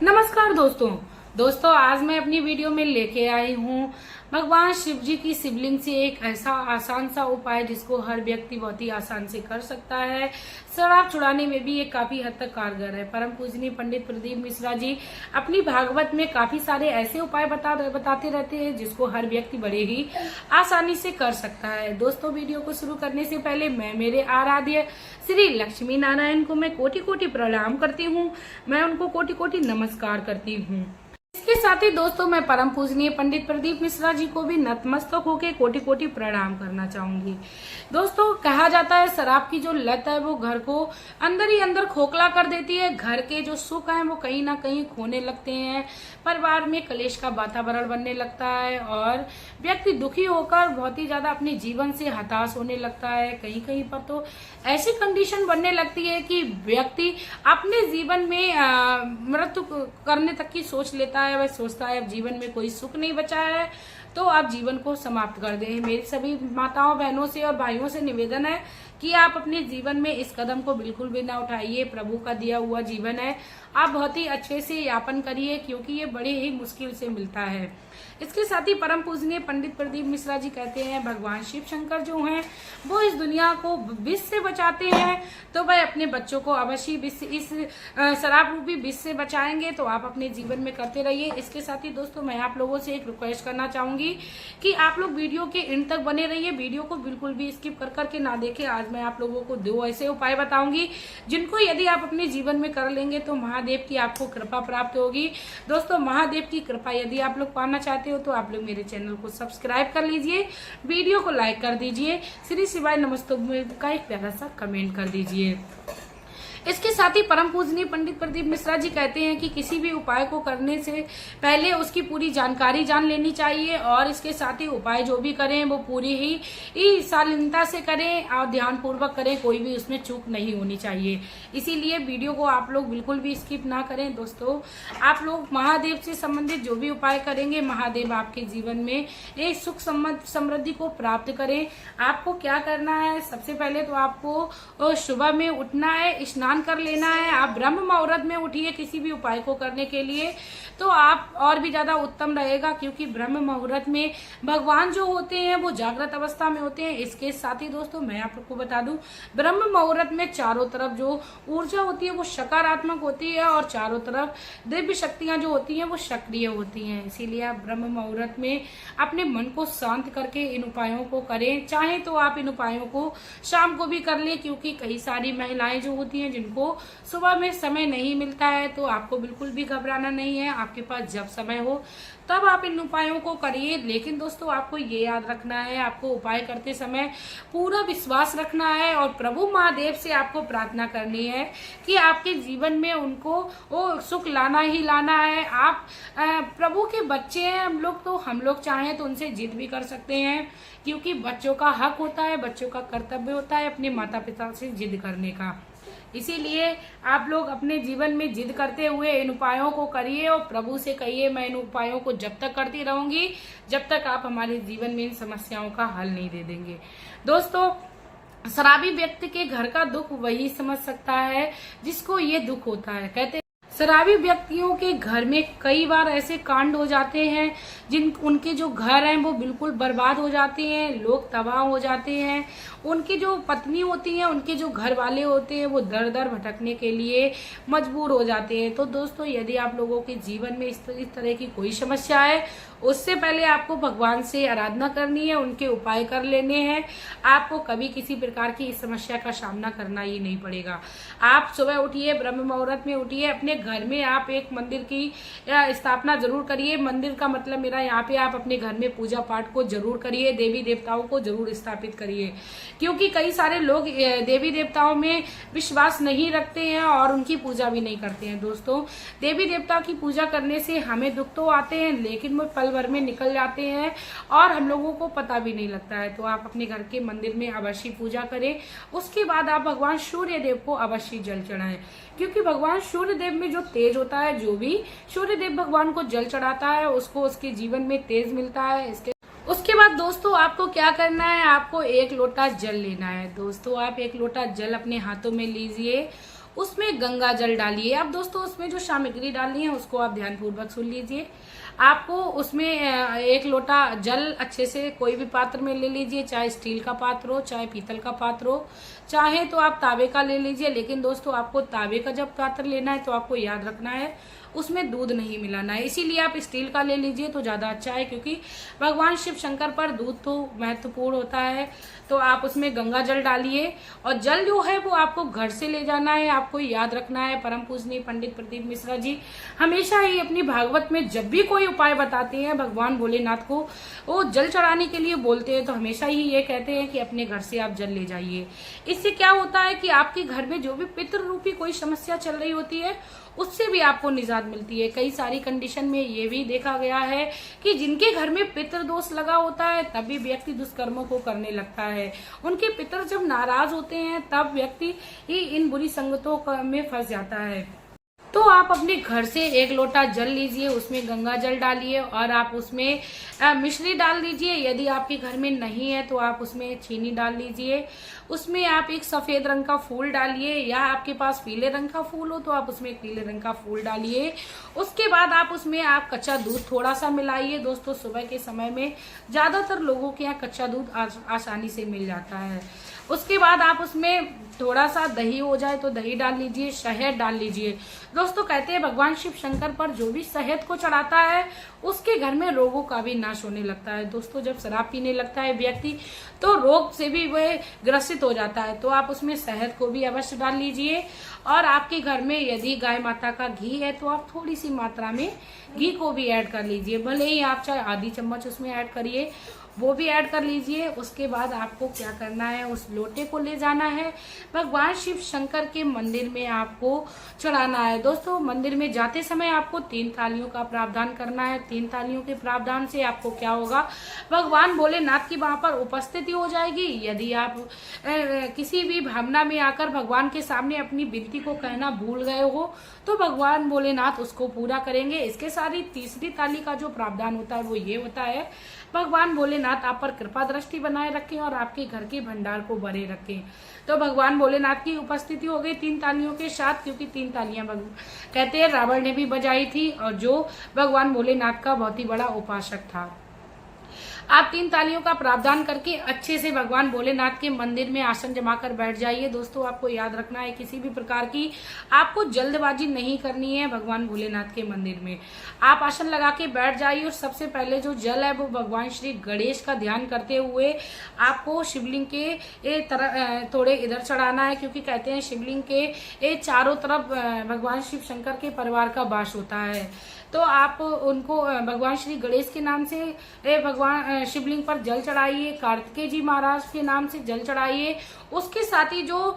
नमस्कार दोस्तों आज मैं अपनी वीडियो में लेके आई हूँ भगवान शिव जी की शिवलिंग से एक ऐसा आसान सा उपाय जिसको हर व्यक्ति बहुत ही आसान से कर सकता है। शराब छुड़ाने में भी ये काफी हद तक कारगर है। परम पूजनीय पंडित प्रदीप मिश्रा जी अपनी भागवत में काफी सारे ऐसे उपाय बताते रहते हैं जिसको हर व्यक्ति बड़े ही आसानी से कर सकता है। दोस्तों वीडियो को शुरू करने से पहले मैं मेरे आराध्य श्री लक्ष्मी नारायण को मैं कोटि कोटि प्रणाम करती हूँ। मैं उनको कोटि कोटि नमस्कार करती हूँ। इसके साथ ही दोस्तों मैं परम पूजनीय पंडित प्रदीप मिश्रा जी को भी नतमस्तक होकर कोटि कोटि प्रणाम करना चाहूंगी। दोस्तों कहा जाता है शराब की जो लत है वो घर को अंदर ही अंदर खोखला कर देती है। घर के जो सुख है वो कहीं ना कहीं खोने लगते हैं। परिवार में कलेश का वातावरण बनने लगता है और व्यक्ति दुखी होकर बहुत ही ज्यादा अपने जीवन से हताश होने लगता है। कहीं कहीं पर तो ऐसी कंडीशन बनने लगती है कि व्यक्ति अपने जीवन में मृत्यु करने तक की सोच लेता है। वह सोचता है अब जीवन में कोई सुख नहीं बचा है तो आप जीवन को समाप्त कर दें। मेरी सभी माताओं बहनों से और भाइयों से निवेदन है कि आप अपने जीवन में इस कदम को बिल्कुल भी ना उठाइए। प्रभु का दिया हुआ जीवन है, आप बहुत ही अच्छे से यापन करिए क्योंकि ये बड़े ही मुश्किल से मिलता है। इसके साथ ही परम पूजनीय पंडित प्रदीप मिश्रा जी कहते हैं भगवान शिव शंकर जो हैं वो इस दुनिया को विष से बचाते हैं तो वह अपने बच्चों को अवश्य इस शराब रूपी विष से बचाएंगे। तो आप अपने जीवन में करते रहिए। इसके साथ ही दोस्तों मैं आप लोगों से एक रिक्वेस्ट करना चाहूंगी कि आप लोग वीडियो के एंड तक बने रहिए। वीडियो को बिल्कुल भी स्किप कर करके ना देखें। आज मैं आप लोगों को 2 ऐसे उपाय बताऊंगी जिनको यदि आप अपने जीवन में कर लेंगे तो महादेव की आपको कृपा प्राप्त होगी। दोस्तों महादेव की कृपा यदि आप लोग पाना चाहते हो तो आप लोग मेरे चैनल को सब्सक्राइब कर लीजिए, वीडियो को लाइक कर दीजिए, श्री शिवाय नमस्तुभ्यं का एक प्यारा सा कमेंट कर दीजिए। इसके साथ ही परम पूजनीय पंडित प्रदीप मिश्रा जी कहते हैं कि किसी भी उपाय को करने से पहले उसकी पूरी जानकारी जान लेनी चाहिए और इसके साथ ही उपाय जो भी करें वो पूरी ही शालीनता से करें और ध्यान पूर्वक करें। कोई भी उसमें चूक नहीं होनी चाहिए। इसीलिए वीडियो को आप लोग बिल्कुल भी स्किप ना करें। दोस्तों आप लोग महादेव से संबंधित जो भी उपाय करेंगे महादेव आपके जीवन में एक सुख समृद्धि को प्राप्त करें। आपको क्या करना है, सबसे पहले तो आपको सुबह में उठना है, स्नान कर लेना है। आप ब्रह्म मुहूर्त में उठिए किसी भी उपाय को करने के लिए तो आप और भी ज्यादा उत्तम रहेगा क्योंकि ब्रह्म मुहूर्त में भगवान जो होते हैं वो जागृत अवस्था में होते हैं। इसके साथ ही दोस्तों मैं आप लोग को बता दूं ब्रह्म मुहूर्त में चारों तरफ जो ऊर्जा होती है वो सकारात्मक होती है और चारों तरफ दिव्य शक्तियां जो होती हैं वो सक्रिय होती हैं। इसीलिए आप ब्रह्म मुहूर्त में अपने मन को शांत करके इन उपायों को करें। चाहे तो आप इन उपायों को शाम को भी कर ले क्योंकि कई सारी महिलाएं जो होती हैं जिनको सुबह में समय नहीं मिलता है तो आपको बिल्कुल भी घबराना नहीं है। आपके पास जब समय हो तब आप इन उपायों को करिए। लेकिन दोस्तों आपको ये याद रखना है, आपको उपाय करते समय पूरा विश्वास रखना है और प्रभु महादेव से आपको प्रार्थना करनी है कि आपके जीवन में उनको वो सुख लाना ही लाना है। आप प्रभु के बच्चे हैं हम लोग चाहें तो उनसे जिद भी कर सकते हैं क्योंकि बच्चों का हक होता है, बच्चों का कर्तव्य होता है अपने माता पिता से जिद करने का। इसीलिए आप लोग अपने जीवन में जिद करते हुए इन उपायों को करिए और प्रभु से कहिए मैं इन उपायों को जब तक करती रहूंगी जब तक आप हमारे जीवन में इन समस्याओं का हल नहीं दे देंगे। दोस्तों शराबी व्यक्ति के घर का दुख वही समझ सकता है जिसको ये दुख होता है। कहते शराबी व्यक्तियों के घर में कई बार ऐसे कांड हो जाते हैं उनके जो घर हैं वो बिल्कुल बर्बाद हो जाते हैं, लोग तबाह हो जाते हैं। उनकी जो पत्नी होती है, उनके जो घर वाले होते हैं वो दर दर भटकने के लिए मजबूर हो जाते हैं। तो दोस्तों यदि आप लोगों के जीवन में इस तरह की कोई समस्या है उससे पहले आपको भगवान से आराधना करनी है, उनके उपाय कर लेने हैं। आपको कभी किसी प्रकार की इस समस्या का सामना करना ही नहीं पड़ेगा। आप सुबह उठिए, ब्रह्म मुहूर्त में उठिए, अपने घर में आप एक मंदिर की स्थापना जरूर करिए। मंदिर का मतलब मेरा यहाँ पे आप अपने घर में पूजा पाठ को जरूर करिए, देवी देवताओं को जरूर स्थापित करिए क्योंकि कई सारे लोग देवी देवताओं में विश्वास नहीं रखते हैं और उनकी पूजा भी नहीं करते हैं। दोस्तों देवी देवता की पूजा करने से हमें दुख तो आते हैं लेकिन वो पल भर में निकल जाते हैं और हम लोगों को पता भी नहीं लगता है। तो आप अपने घर के मंदिर में अवश्य पूजा करें। उसके बाद आप भगवान सूर्य देव को अवश्य जल चढ़ाएं क्योंकि भगवान सूर्य देव में जो तेज होता है, जो भी सूर्य देव भगवान को जल चढ़ाता है उसको उसके जीवन में तेज मिलता है। उसके बाद दोस्तों आपको क्या करना है, आपको 1 लोटा जल लेना है। दोस्तों आप 1 लोटा जल अपने हाथों में लीजिए, उसमें गंगा जल डालिए। अब दोस्तों उसमें जो सामग्री डालनी है उसको आप ध्यानपूर्वक सुन लीजिए। आपको उसमें 1 लोटा जल अच्छे से कोई भी पात्र में ले लीजिए, चाहे स्टील का पात्र हो, चाहे पीतल का पात्र हो, चाहे तो आप तावे का ले लीजिए। लेकिन दोस्तों आपको तावे का जब पात्र लेना है तो आपको याद रखना है उसमें दूध नहीं मिलाना है, इसीलिए आप स्टील का ले लीजिए तो ज्यादा अच्छा है, क्योंकि भगवान शिव शंकर पर दूध तो महत्वपूर्ण होता है। तो आप उसमें गंगा जल डालिए और जल जो है वो आपको घर से ले जाना है। आपको याद रखना है, परम पूजनीय पंडित प्रदीप मिश्रा जी हमेशा ही अपनी भागवत में जब भी कोई उपाय बताते हैं भगवान भोलेनाथ को वो जल चढ़ाने के लिए बोलते हैं, तो हमेशा ही ये कहते हैं कि अपने घर से आप जल ले जाइए। इससे क्या होता है कि आपके घर में जो भी पितृ रूपी कोई समस्या चल रही होती है उससे भी आपको निजात मिलती है। कई सारी कंडीशन में ये भी देखा गया है कि जिनके घर में पितृ दोष लगा होता है तभी व्यक्ति दुष्कर्मों को करने लगता है। उनके पितर जब नाराज होते हैं तब व्यक्ति ही इन बुरी संगतों में फंस जाता है। तो आप अपने घर से 1 लोटा जल लीजिए, उसमें गंगा जल डालिए और आप उसमें मिश्री डाल दीजिए। यदि आपके घर में नहीं है तो आप उसमें चीनी डाल लीजिए। उसमें आप एक सफेद रंग का फूल डालिए, या आपके पास पीले रंग का फूल हो तो आप उसमें एक पीले रंग का फूल डालिए। उसके बाद आप उसमें कच्चा दूध थोड़ा सा मिलाइए। दोस्तों सुबह के समय में ज्यादातर लोगों के यहाँ कच्चा दूध आसानी से मिल जाता है। उसके बाद आप उसमें थोड़ा सा दही हो जाए तो दही डाल लीजिए, शहद डाल लीजिए। दोस्तों कहते हैं भगवान शिव शंकर पर जो भी शहद को चढ़ाता है उसके घर में रोगों का भी नाश होने लगता है। दोस्तों जब शराब पीने लगता है व्यक्ति तो रोग से भी वह ग्रसित हो जाता है, तो आप उसमें शहद को भी अवश्य डाल लीजिए। और आपके घर में यदि गाय माता का घी है तो आप थोड़ी सी मात्रा में घी को भी ऐड कर लीजिए, भले ही आप चाहे आधी चम्मच उसमें ऐड करिए, वो भी ऐड कर लीजिए। उसके बाद आपको क्या करना है, उस लोटे को ले जाना है भगवान शिव शंकर के मंदिर में आपको चढ़ाना है। दोस्तों मंदिर में जाते समय आपको 3 थालियों का प्रावधान करना है। 3 थालियों के प्रावधान से आपको क्या होगा, भगवान भोलेनाथ की वहां पर उपस्थिति हो जाएगी। यदि आप किसी भी भावना में आकर भगवान के सामने अपनी विनती को कहना भूल गए हो तो भगवान भोलेनाथ उसको पूरा करेंगे। इसके साथ ही तीसरी थाली का जो प्रावधान होता है वो ये होता है, भगवान भोलेनाथ आप पर कृपा दृष्टि बनाए रखें और आपके घर के भंडार को भरे रखें। तो भगवान भोलेनाथ की उपस्थिति हो गई 3 तालियों के साथ, क्योंकि 3 तालियां कहते हैं रावण ने भी बजाई थी और जो भगवान भोलेनाथ का बहुत ही बड़ा उपासक था। आप 3 तालियों का प्रावधान करके अच्छे से भगवान भोलेनाथ के मंदिर में आसन जमा कर बैठ जाइए। दोस्तों आपको याद रखना है किसी भी प्रकार की आपको जल्दबाजी नहीं करनी है। भगवान भोलेनाथ के मंदिर में आप आसन लगा के बैठ जाइए और सबसे पहले जो जल है वो भगवान श्री गणेश का ध्यान करते हुए आपको शिवलिंग के थोड़े इधर चढ़ाना है, क्योंकि कहते हैं शिवलिंग के चारों तरफ भगवान शिव शंकर के परिवार का वास होता है। तो आप उनको भगवान श्री गणेश के नाम से भगवान शिवलिंग पर जल चढ़ाइए, कार्तिकेय जी महाराज के नाम से जल चढ़ाइए। उसके साथ ही जो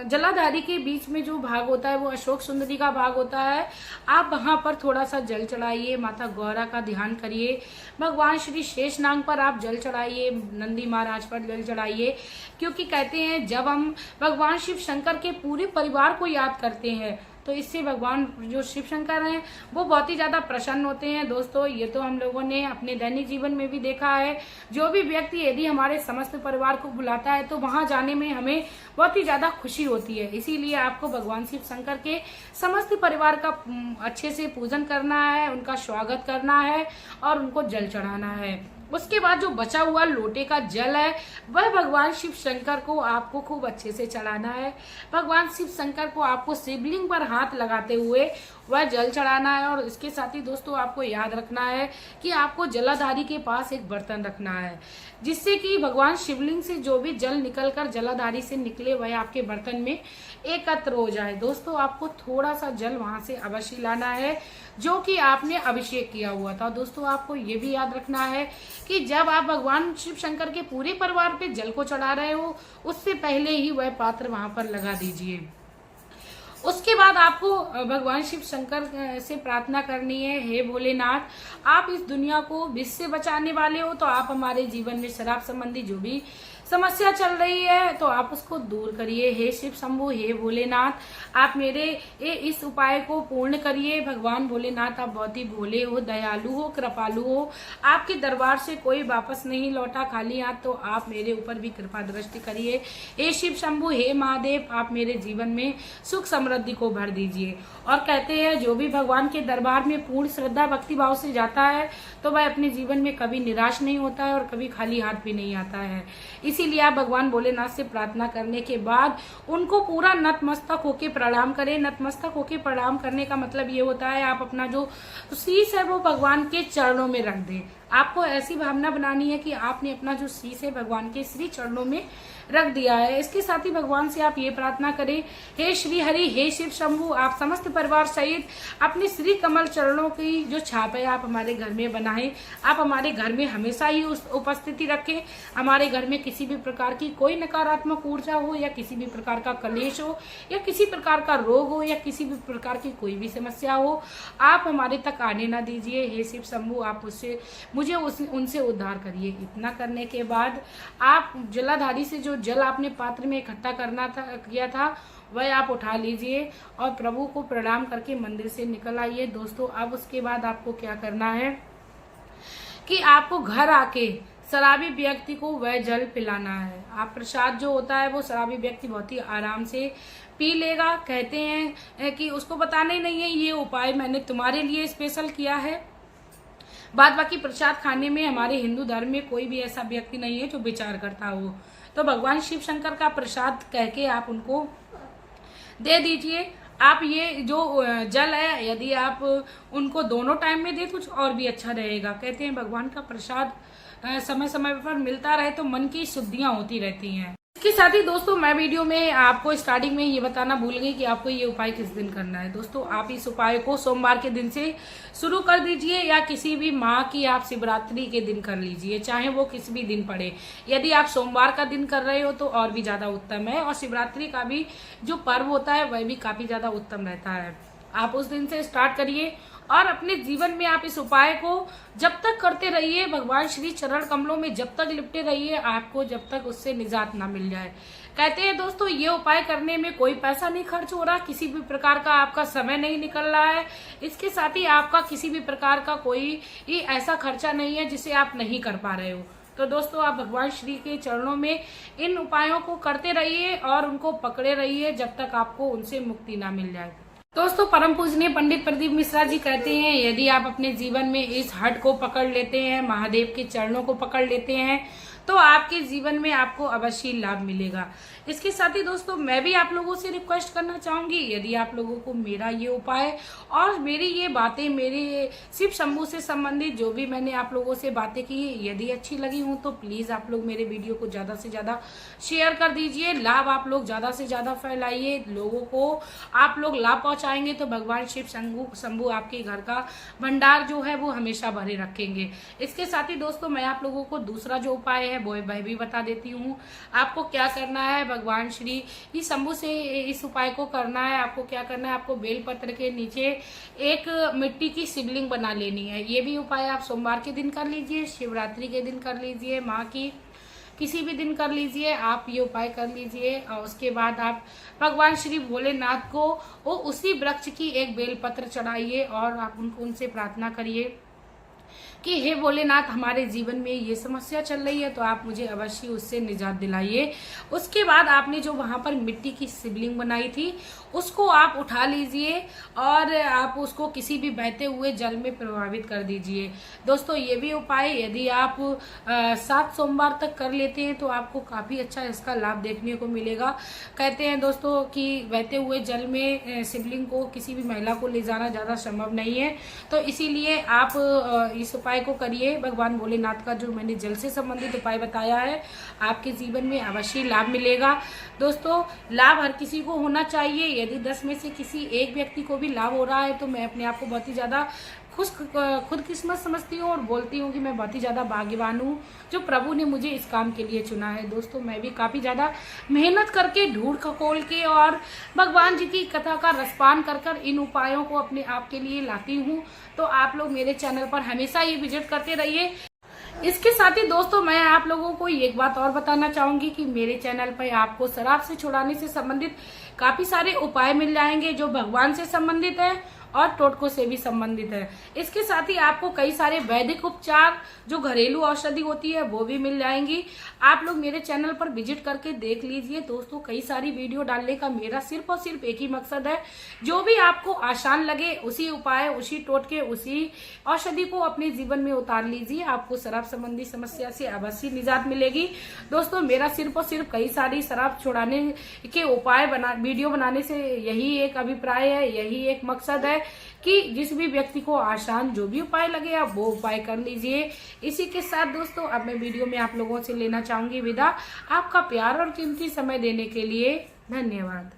जलाधारी के बीच में जो भाग होता है वो अशोक सुंदरी का भाग होता है, आप वहां पर थोड़ा सा जल चढ़ाइए। माता गौरा का ध्यान करिए, भगवान श्री शेषनाग पर आप जल चढ़ाइए, नंदी महाराज पर जल चढ़ाइए, क्योंकि कहते हैं जब हम भगवान शिव शंकर के पूरे परिवार को याद करते हैं तो इससे भगवान जो शिव शंकर हैं वो बहुत ही ज्यादा प्रसन्न होते हैं। दोस्तों ये तो हम लोगों ने अपने दैनिक जीवन में भी देखा है, जो भी व्यक्ति यदि हमारे समस्त परिवार को बुलाता है तो वहां जाने में हमें बहुत ही ज्यादा खुशी होती है। इसीलिए आपको भगवान शिव शंकर के समस्त परिवार का अच्छे से पूजन करना है, उनका स्वागत करना है और उनको जल चढ़ाना है। उसके बाद जो बचा हुआ लोटे का जल है वह भगवान शिव शंकर को आपको खूब अच्छे से चढ़ाना है। भगवान शिव शंकर को आपको शिवलिंग पर हाथ लगाते हुए वह जल चढ़ाना है। और इसके साथ ही दोस्तों आपको याद रखना है कि आपको जलाधारी के पास एक बर्तन रखना है, जिससे कि भगवान शिवलिंग से जो भी जल निकलकर जलाधारी से निकले वह आपके बर्तन में एकत्र हो जाए। दोस्तों आपको थोड़ा सा जल वहां से अवश्य लाना है जो कि आपने अभिषेक किया हुआ था। दोस्तों आपको ये भी याद रखना है कि जब आप भगवान शिव शंकर के पूरे परिवार पे जल को चढ़ा रहे हो उससे पहले ही वह पात्र वहां पर लगा दीजिए। उसके बाद आपको भगवान शिव शंकर से प्रार्थना करनी है, हे भोलेनाथ आप इस दुनिया को विष से बचाने वाले हो, तो आप हमारे जीवन में शराब संबंधी जो भी समस्या चल रही है तो आप उसको दूर करिए। हे शिव शंभु, हे भोलेनाथ, आप मेरे इस उपाय को पूर्ण करिए। भगवान भोलेनाथ आप बहुत ही भोले हो, दयालु हो, कृपालु हो। आपके दरबार से कोई वापस नहीं लौटा खाली हाथ, तो आप मेरे ऊपर भी कृपा दृष्टि करिए। हे शिव शंभु, हे महादेव, आप मेरे जीवन में सुख समृद्धि को भर दीजिए। और कहते हैं जो भी भगवान के दरबार में पूर्ण श्रद्धा भक्ति भाव से जाता है तो वह अपने जीवन में कभी निराश नहीं होता है और कभी खाली हाथ भी नहीं आता है। इसीलिए आप भगवान भोलेनाथ से प्रार्थना करने के बाद उनको पूरा नतमस्तक होके प्रणाम करें। नतमस्तक होके प्रणाम करने का मतलब ये होता है आप अपना जो शीश है वो भगवान के चरणों में रख दें। आपको ऐसी भावना बनानी है कि आपने अपना जो शीश है भगवान के श्री चरणों में रख दिया है। इसके साथ ही भगवान से आप ये प्रार्थना करें, हे श्री हरि, हे शिव शंभु, आप समस्त परिवार सहित अपने श्री कमल चरणों की जो छाप है आप हमारे घर में बनाएं। आप हमारे घर में हमेशा ही उस उपस्थिति रखें। हमारे घर में किसी भी प्रकार की कोई नकारात्मक ऊर्जा हो या किसी भी प्रकार का कलेश हो या किसी प्रकार का रोग हो या किसी भी प्रकार की कोई भी समस्या हो, आप हमारे तक आने ना दीजिए। हे शिव शंभु, आप मुझे उनसे उद्धार करिए। इतना करने के बाद आप जलाधारी से जो जल आपने पात्र में इकट्ठा किया था वह आप उठा लीजिए और प्रभु को प्रणाम करके मंदिर से निकल आइए। दोस्तों अब उसके बाद आपको क्या करना है कि आपको घर आके शराबी व्यक्ति को वह जल पिलाना है। आप प्रसाद जो होता है वो शराबी व्यक्ति बहुत ही आराम से पी लेगा। कहते हैं कि उसको बताना ही नहीं है ये उपाय मैंने तुम्हारे लिए स्पेशल किया है। बाद बाकी प्रसाद खाने में हमारे हिंदू धर्म में कोई भी ऐसा व्यक्ति नहीं है जो विचार करता हो, तो भगवान शिव शंकर का प्रसाद कह के आप उनको दे दीजिए। आप ये जो जल है यदि आप उनको दोनों टाइम में दे तो और भी अच्छा रहेगा। कहते हैं भगवान का प्रसाद समय समय पर मिलता रहे तो मन की शुद्धियां होती रहती हैं। इसके साथ ही दोस्तों मैं वीडियो में आपको स्टार्टिंग में ये बताना भूल गई कि आपको ये उपाय किस दिन करना है। दोस्तों आप इस उपाय को सोमवार के दिन से शुरू कर दीजिए या किसी भी माह की आप शिवरात्रि के दिन कर लीजिए, चाहे वो किसी भी दिन पड़े। यदि आप सोमवार का दिन कर रहे हो तो और भी ज्यादा उत्तम है और शिवरात्रि का भी जो पर्व होता है वह भी काफी ज्यादा उत्तम रहता है। आप उस दिन से स्टार्ट करिए और अपने जीवन में आप इस उपाय को जब तक करते रहिए, भगवान श्री चरण कमलों में जब तक लिपटे रहिए, आपको जब तक उससे निजात ना मिल जाए। कहते हैं दोस्तों ये उपाय करने में कोई पैसा नहीं खर्च हो रहा, किसी भी प्रकार का आपका समय नहीं निकल रहा है। इसके साथ ही आपका किसी भी प्रकार का कोई ऐसा खर्चा नहीं है जिसे आप नहीं कर पा रहे हो। तो दोस्तों आप भगवान श्री के चरणों में इन उपायों को करते रहिए और उनको पकड़े रहिए जब तक आपको उनसे मुक्ति ना मिल जाए। दोस्तों परम पूजनीय पंडित प्रदीप मिश्रा जी कहते हैं यदि आप अपने जीवन में इस हट को पकड़ लेते हैं, महादेव के चरणों को पकड़ लेते हैं, तो आपके जीवन में आपको अवश्य लाभ मिलेगा। इसके साथ ही दोस्तों मैं भी आप लोगों से रिक्वेस्ट करना चाहूंगी, यदि आप लोगों को मेरा ये उपाय और मेरी ये बातें, मेरे शिव शंभु से संबंधित जो भी मैंने आप लोगों से बातें की यदि अच्छी लगी हूं तो प्लीज आप लोग मेरे वीडियो को ज्यादा से ज्यादा शेयर कर दीजिए। लाभ आप लोग ज्यादा से ज्यादा फैलाइए, लोगों को आप लोग लाभ पहुंचाएंगे तो भगवान शिव शंभु आपके घर का भंडार जो है वो हमेशा भरे रखेंगे। इसके साथ ही दोस्तों मैं आप लोगों को दूसरा जो उपाय है वो मैं भी बता देती हूँ। आपको क्या करना है, भगवान श्री शंभु से इस उपाय को करना है। आपको क्या करना है, आपको बेलपत्र के नीचे एक मिट्टी की शिवलिंग बना लेनी है। ये भी उपाय आप सोमवार के दिन कर लीजिए, शिवरात्रि के दिन कर लीजिए, माँ की किसी भी दिन कर लीजिए, आप ये उपाय कर लीजिए। और उसके बाद आप भगवान श्री भोलेनाथ को वो उसी वृक्ष की एक बेलपत्र चढ़ाइए और आप उनसे प्रार्थना करिए कि हे भोलेनाथ हमारे जीवन में ये समस्या चल रही है तो आप मुझे अवश्य उससे निजात दिलाइए। उसके बाद आपने जो वहां पर मिट्टी की शिवलिंग बनाई थी उसको आप उठा लीजिए और आप उसको किसी भी बहते हुए जल में प्रभावित कर दीजिए। दोस्तों ये भी उपाय यदि आप 7 सोमवार तक कर लेते हैं तो आपको काफी अच्छा इसका लाभ देखने को मिलेगा। कहते हैं दोस्तों कि बहते हुए जल में शिवलिंग को किसी भी महिला को ले जाना ज्यादा संभव नहीं है, तो इसीलिए आप इस उपाय को करिए। भगवान भोलेनाथ का जो मैंने जल से संबंधित उपाय बताया है आपके जीवन में अवश्य लाभ मिलेगा। दोस्तों लाभ हर किसी को होना चाहिए। यदि 10 में से किसी एक व्यक्ति को भी लाभ हो रहा है तो मैं अपने आप को बहुत ही ज्यादा खुदकिस्मत समझती हूँ और बोलती हूँ कि मैं बहुत ही ज्यादा भाग्यवान हूँ जो प्रभु ने मुझे इस काम के लिए चुना है। दोस्तों मैं भी काफी ज्यादा मेहनत करके ढूंढ खकोल के और भगवान जी की कथा का रसपान कर इन उपायों को अपने आप के लिए लाती हूँ। तो आप लोग मेरे चैनल पर हमेशा ये विजिट करते रहिए। इसके साथ ही दोस्तों मैं आप लोगों को एक बात और बताना चाहूंगी कि मेरे चैनल पर आपको शराब से छुड़ाने से संबंधित काफी सारे उपाय मिल जाएंगे जो भगवान से संबंधित है और टोटकों से भी संबंधित है। इसके साथ ही आपको कई सारे वैदिक उपचार जो घरेलू औषधि होती है वो भी मिल जाएंगी। आप लोग मेरे चैनल पर विजिट करके देख लीजिए दोस्तों। कई सारी वीडियो डालने का मेरा सिर्फ और सिर्फ एक ही मकसद है, जो भी आपको आसान लगे उसी उपाय, उसी टोटके, उसी औषधि को अपने जीवन में उतार लीजिए। आपको शराब संबंधी समस्या से अवश्य निजात मिलेगी। दोस्तों मेरा सिर्फ और सिर्फ कई सारी शराब छुड़ाने के उपाय वीडियो बनाने से यही एक अभिप्राय है, यही एक मकसद है कि जिस भी व्यक्ति को आसान जो भी उपाय लगे आप वो उपाय कर लीजिए। इसी के साथ दोस्तों अब मैं वीडियो में आप लोगों से लेना चाहूंगी विदा। आपका प्यार और कीमती समय देने के लिए धन्यवाद।